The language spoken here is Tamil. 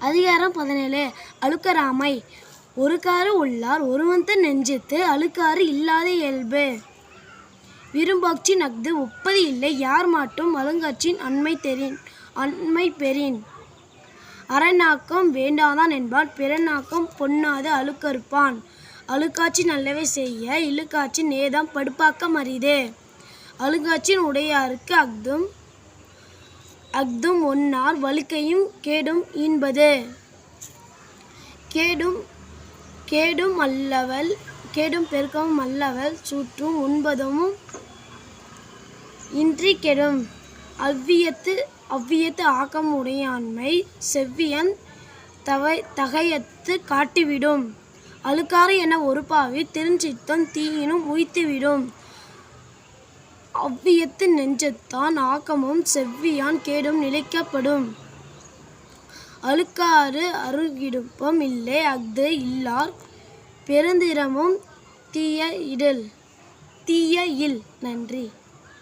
அதிகாரம் 17 அழுக்கராமை. ஒருகாறு உள்ளார் ஒருவந்த நெஞ்சத்து அழுக்காறு இல்லாத இயல்பு. விரும்பாட்சின் அஃது ஒப்பது இல்லை யார் மாட்டும் அழுங்காட்சின் அண்மை பெறின். அறநாக்கம் வேண்டாதான் என்பான் பிறநாக்கம் பொன்னாது அழுக்கறுப்பான். அழுக்காட்சி நல்லவை செய்ய இழுக்காட்சி நேதம் படுப்பாக்கம் அரிது. அழுங்காட்சின் உடையாருக்கு அஃதும் ஒன்னார் வழுக்கையும் கேடும் ஈன்பது. கேடும் பெருக்கமும் அல்லவல் சூற்றும் உண்பதும் இன்றி கெடும். அவ்வியத்து ஆக்கம் உடையாண்மை செவ்வியன் தகையத்து காட்டிவிடும். அழுக்காறு என ஒருபாவி திருஞ்சித்தம் தீயினும் உய்த்துவிடும். அவ்வியத்து நெஞ்சத்தான் ஆக்கமும் செவ்வியான் கேடும் நிலைக்கப்படும். அழுக்காறு அருகிடுப்பம் இல்லை அஃது இல்லார் பெருந்திறமும் தீய இல். நன்றி.